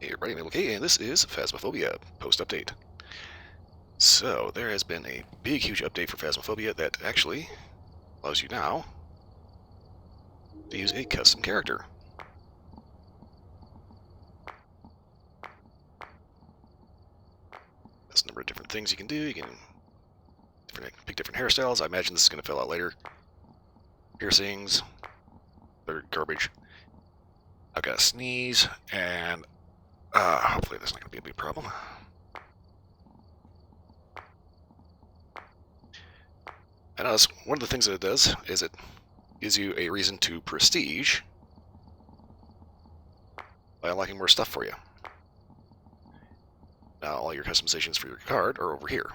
Hey everybody, I'm okay, and this is Phasmophobia post-update. So, there has been a big, huge update for Phasmophobia that actually allows you now to use a custom character. There's a number of different things you can do. You can pick different hairstyles. I imagine this is going to fill out later. Piercings. They're garbage. I've got a sneeze, and hopefully that's not going to be a big problem. I notice one of the things that it does is it gives you a reason to prestige by unlocking more stuff for you. Now all your customizations for your card are over here.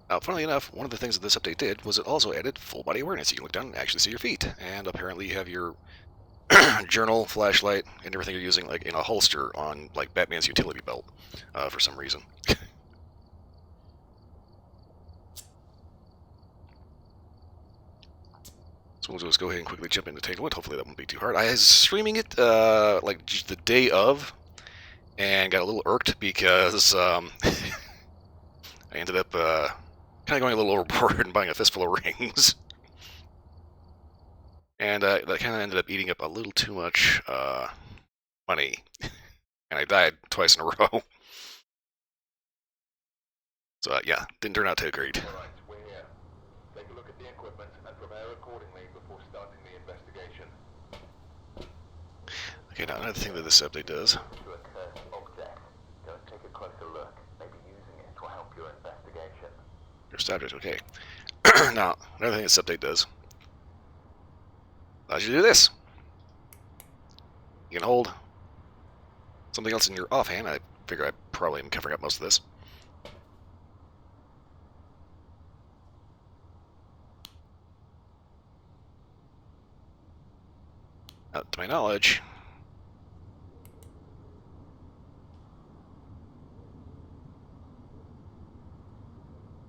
Now, funnily enough, one of the things that this update did was it also added full body awareness. You can look down and actually see your feet, and apparently you have your journal, flashlight, and everything you're using like in a holster on like Batman's utility belt for some reason. So we'll just go ahead and quickly jump into Tanglewood. Hopefully that won't be too hard. I was streaming it like the day of, and got a little irked because I ended up kind of going a little overboard and buying a fistful of rings. And that kind of ended up eating up a little too much money. And I died twice in a row. So yeah, didn't turn out too great. Alright, we're here. Take a look at the equipment and prepare accordingly before starting the investigation. Okay, now another thing that this update does. To a cursed object. Go and take a closer look. Maybe using it will help your investigation. Cursed object, okay. Now, another thing this update does allows you to do this. You can hold something else in your offhand. I figure I probably am covering up most of this. To my knowledge,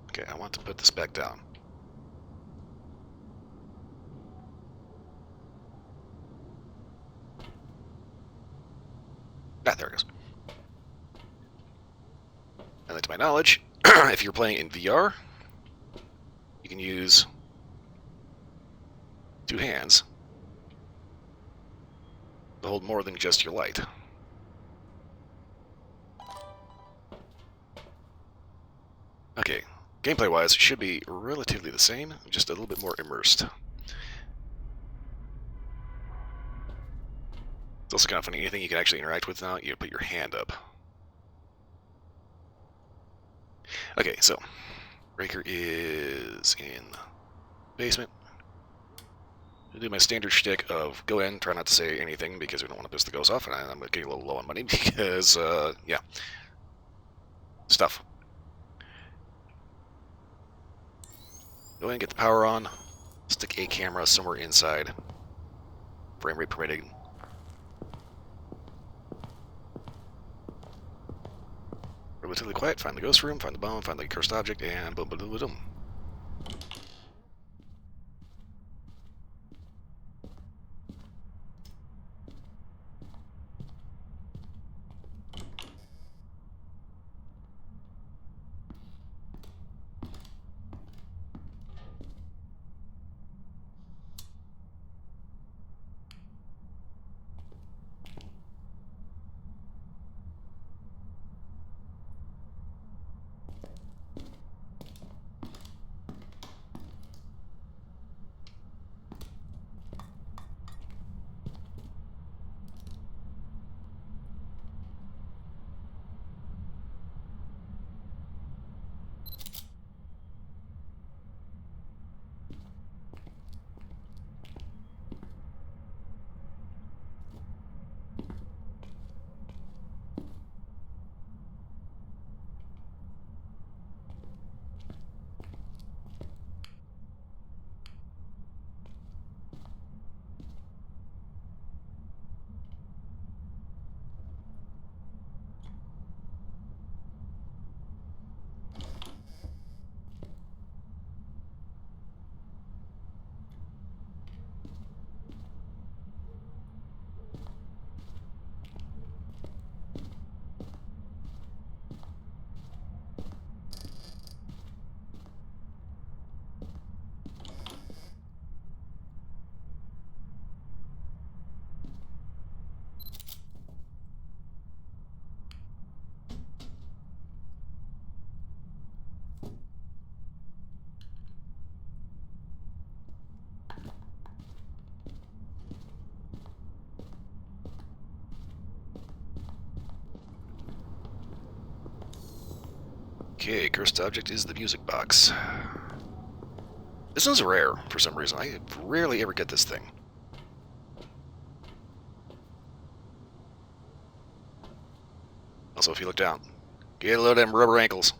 okay, I want to put this back down. Ah, there it goes. And then to my knowledge, if you're playing in VR, you can use two hands to hold more than just your light. Okay, gameplay-wise, it should be relatively the same, just a little bit more immersed. It's also kind of funny, anything you can actually interact with now, you put your hand up. Okay, so, Breaker is in the basement. I'll do my standard shtick of go in, try not to say anything because we don't want to piss the ghost off, and I'm getting a little low on money because, yeah. Stuff. Go in, get the power on, stick a camera somewhere inside, frame rate permitting. Relatively quiet, find the ghost room, find the bomb, find the cursed object, and boom, boom, boom, boom. Okay, cursed object is the music box. This one's rare for some reason. I rarely ever get this thing. Also, if you look down, get a load of them rubber ankles.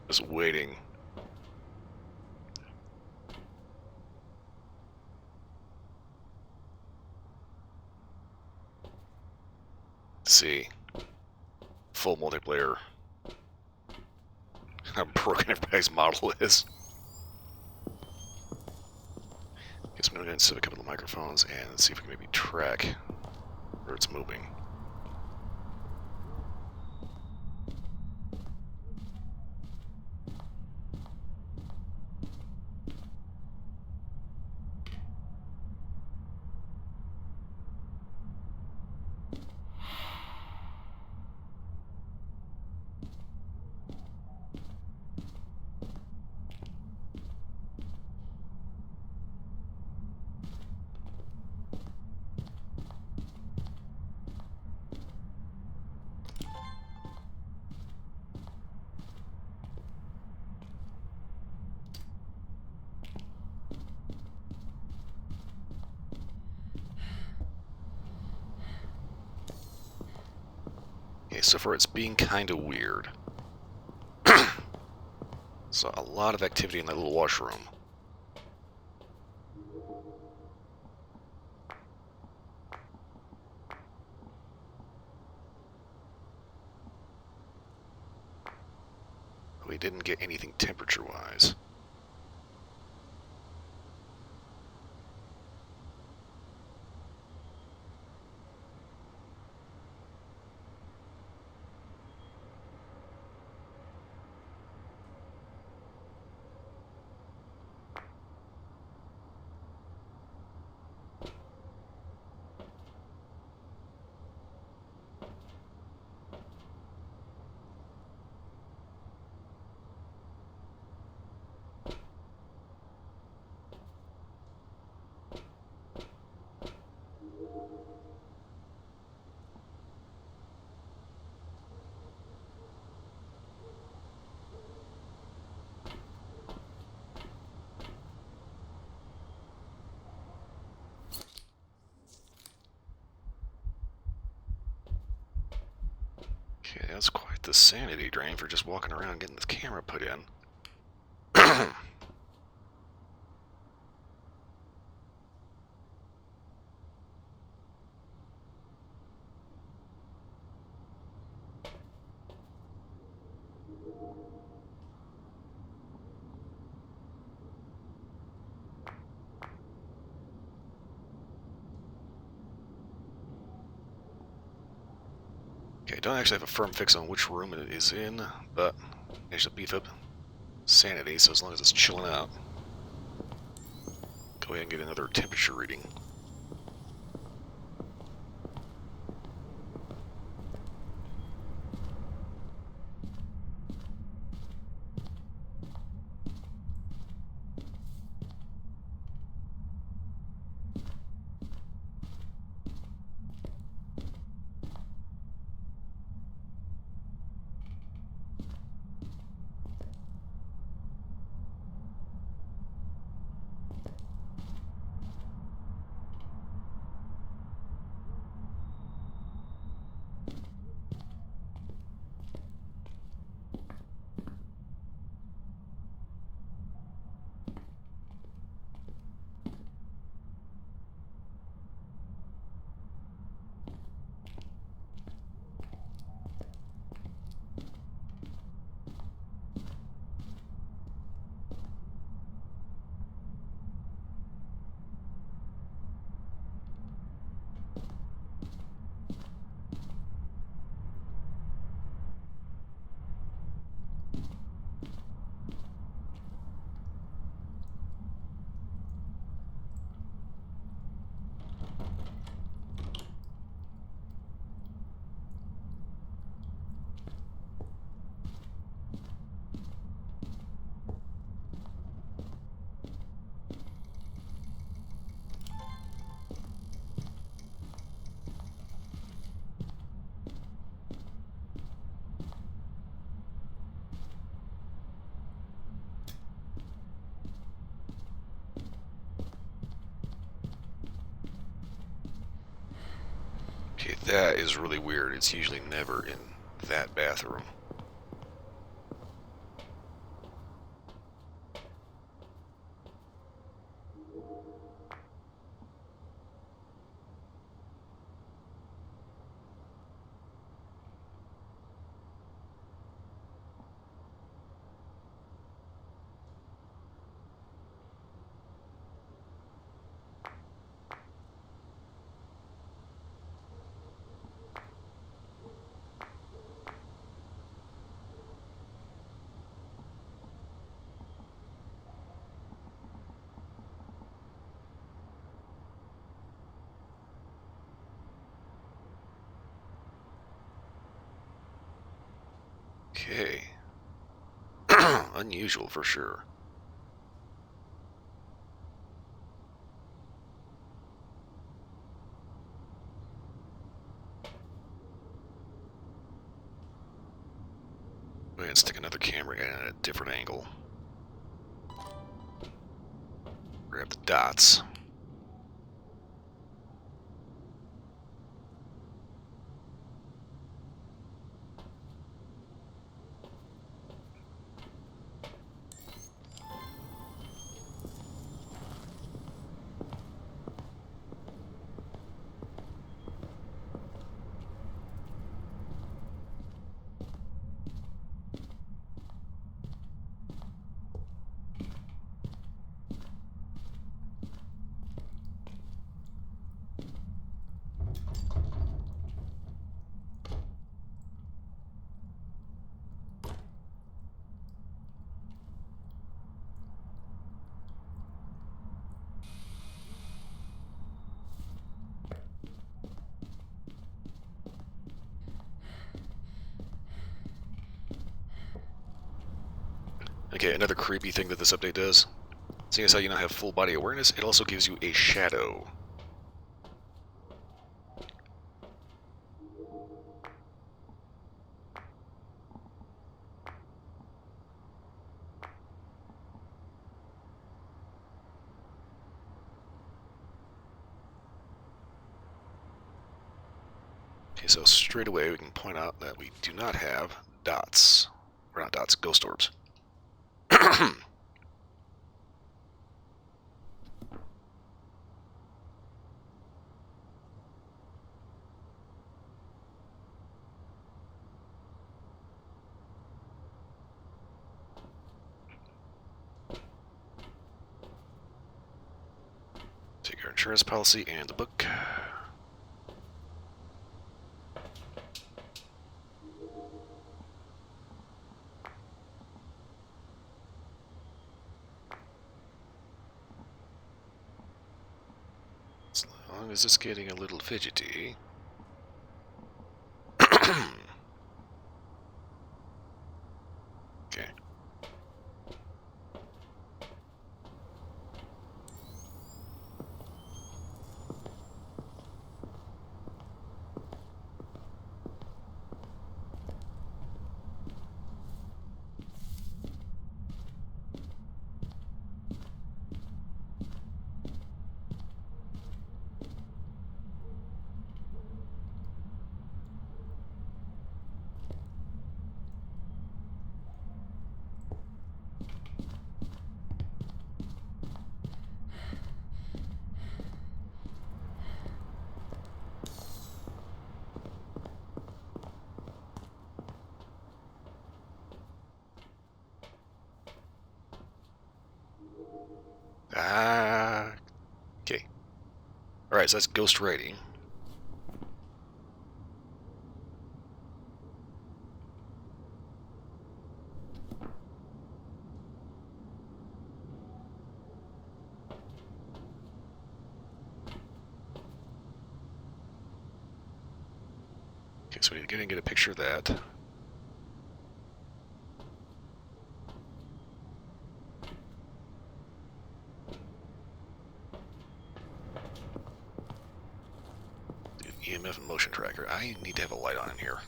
Just waiting. Let's see. Full multiplayer. How broken everybody's model is. Guess I'm going to set a couple of microphones and see if we can maybe track where it's moving. Okay, so far it's being kind of weird. So a lot of activity in that little washroom. We didn't get anything temperature-wise. Okay, that's quite the sanity drain for just walking around getting this camera put in. Okay, I don't actually have a firm fix on which room it is in, but I should beef up sanity, so as long as it's chilling out. Go ahead and get another temperature reading. That is really weird. It's usually never in that bathroom. Okay. Unusual for sure. Go ahead and stick another camera in at a different angle. Grab the dots. Okay, another creepy thing that this update does, seeing as how you now have full body awareness, it also gives you a shadow. Okay, so straight away we can point out that we do not have dots. Or not dots, ghost orbs. Take our insurance policy and the book. As long as it's getting a little fidgety. Okay. Okay. Alright, so that's ghost writing. Okay, so we need to get a picture of that. EMF and motion tracker. I need to have a light on in here.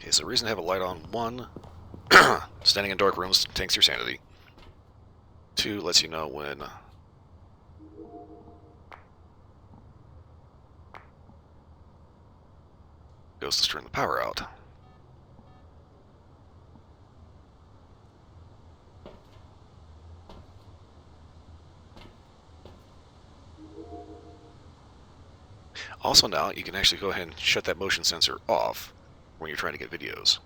Okay, so the reason to have a light on, 1, standing in dark rooms tanks your sanity. 2, lets you know when Ghost is turning the power out. Also now, you can actually go ahead and shut that motion sensor off when you're trying to get videos.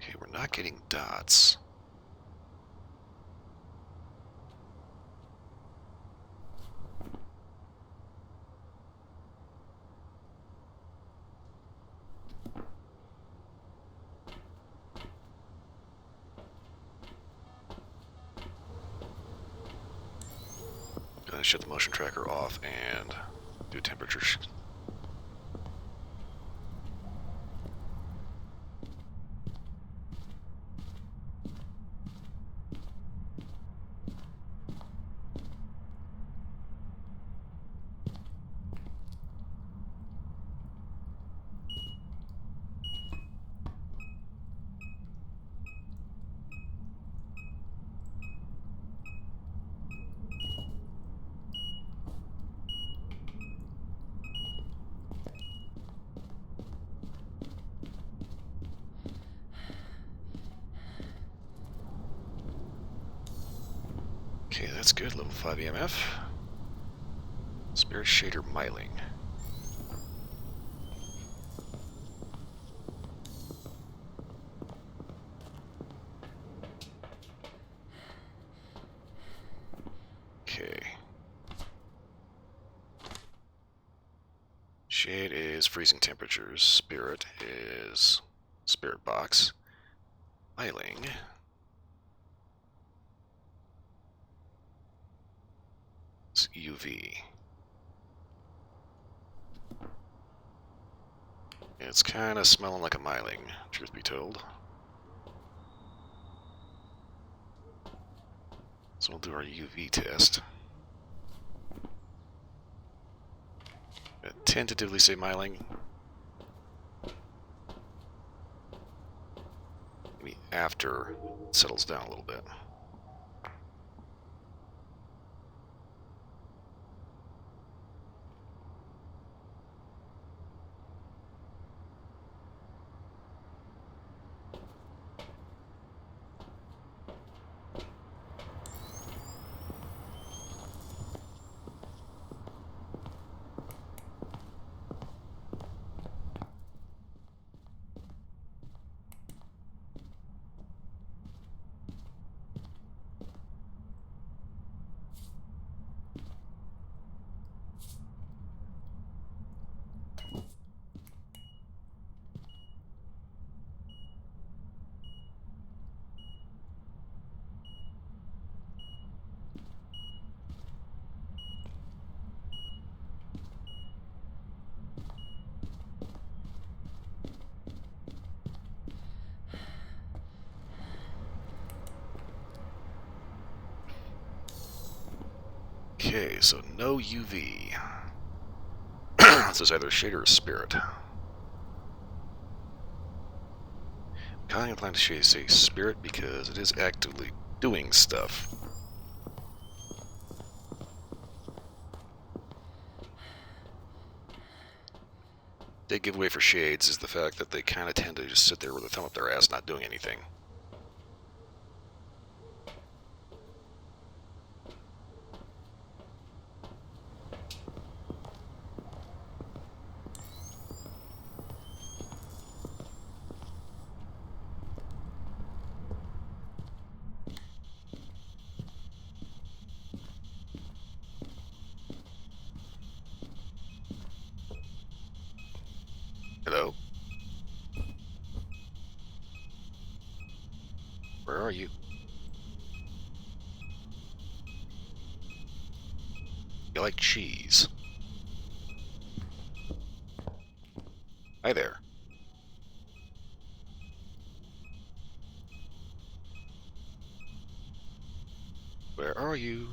Okay, we're not getting dots. Gonna shut the motion tracker off and do temperature. Okay, that's good. Level 5 EMF. Spirit Shader Myling. Okay. Shade is freezing temperatures. Spirit is Spirit Box. Myling is UV. It's kind of smelling like a Myling, truth be told. So we'll do our UV test. I tentatively say Myling. Maybe after it settles down a little bit. Okay, so no UV. So it's either Shade or a Spirit. I'm kind of inclined to say Spirit because it is actively doing stuff. Big giveaway for Shades is the fact that they kind of tend to just sit there with a thumb up their ass not doing anything. Hello? Where are you? You like cheese. Hi there. Where are you?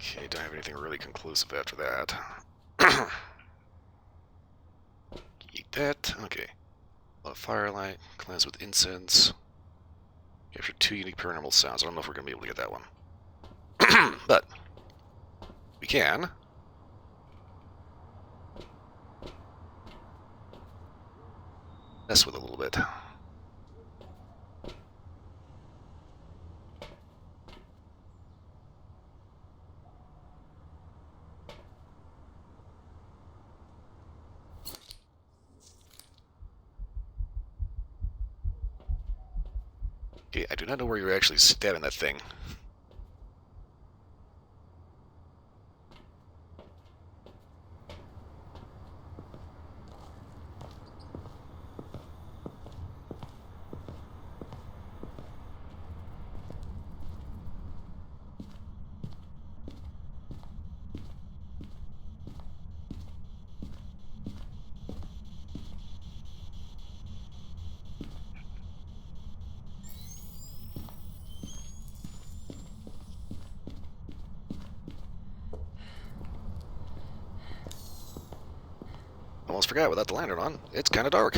Okay, don't have anything really conclusive after that. Eat that. Okay. A firelight, cleanse with incense. Capture 2 unique paranormal sounds. I don't know if we're going to be able to get that one. But we can. Mess with it a little bit. Okay, I do not know where you're actually stabbing that thing. Almost forgot without the lantern on. It's kind of dark.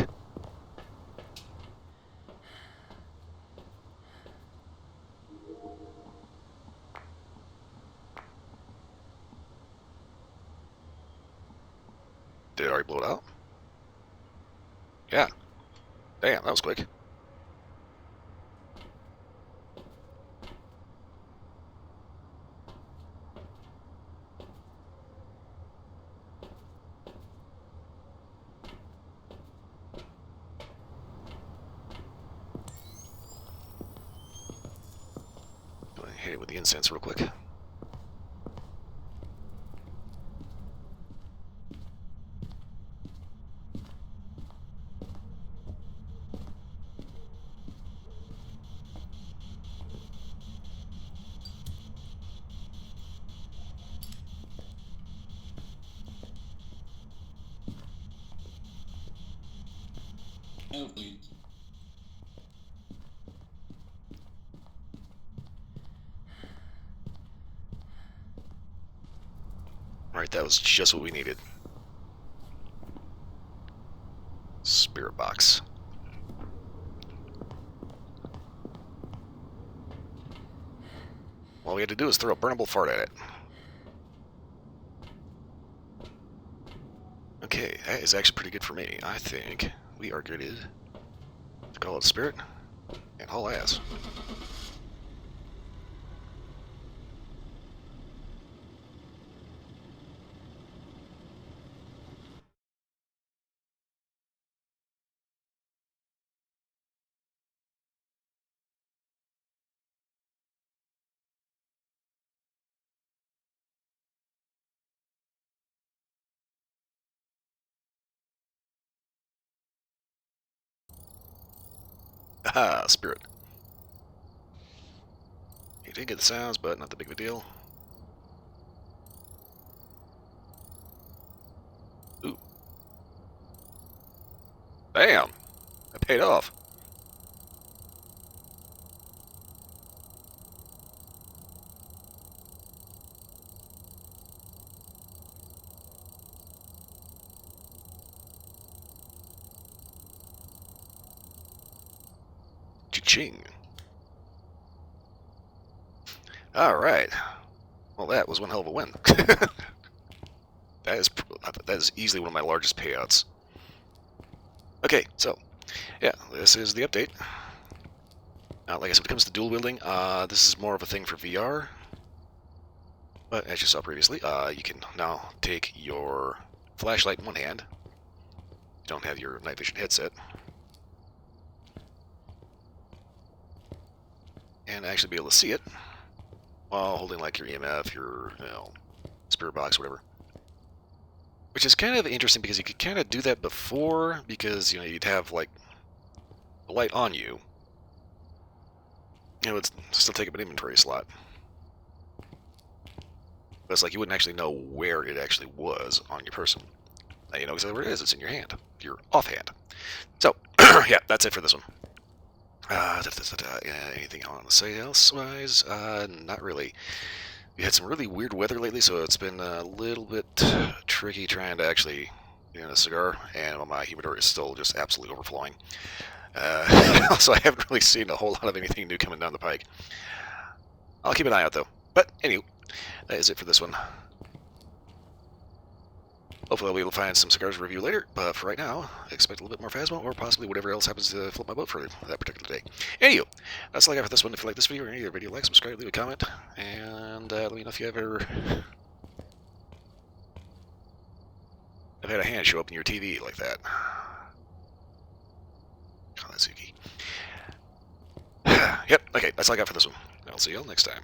Did it already blow it out? Yeah. Damn, that was quick. Go ahead and hit it with the incense real quick. Help me. Alright, that was just what we needed. Spirit box. All we had to do is throw a burnable fart at it. Okay, that is actually pretty good for me. I think we are good to call it spirit and haul ass. Haha, spirit. You did get the sounds, but not that big of a deal. Ooh. Bam! That paid off. Cha-ching. Alright. Well, that was one hell of a win. That is easily one of my largest payouts. Okay, so, yeah, this is the update. Like I said, when it comes to dual wielding, this is more of a thing for VR. But as you saw previously, you can now take your flashlight in one hand. You don't have your night vision headset. And actually be able to see it while holding like your EMF, your spirit box, whatever. Which is kind of interesting because you could kind of do that before, because you'd have like the light on you. It would still take up an inventory slot. But it's like you wouldn't actually know where it actually was on your person. Now you know exactly where it is. It's in your hand. Your offhand. So, yeah, that's it for this one. Anything I want to say else-wise? Not really. We had some really weird weather lately, so it's been a little bit tricky trying to actually a cigar, and my humidor is still just absolutely overflowing. So I haven't really seen a whole lot of anything new coming down the pike. I'll keep an eye out, though. But, anyway, that is it for this one. Hopefully I'll be able to find some cigars to review later, but for right now, expect a little bit more Phasmo, or possibly whatever else happens to float my boat for that particular day. Anywho, that's all I got for this one. If you like this video or any other video, like, subscribe, leave a comment, and let me know if you ever have had a hand show up in your TV like that. Oh, that's Zuki. Yep, okay, that's all I got for this one. I'll see y'all next time.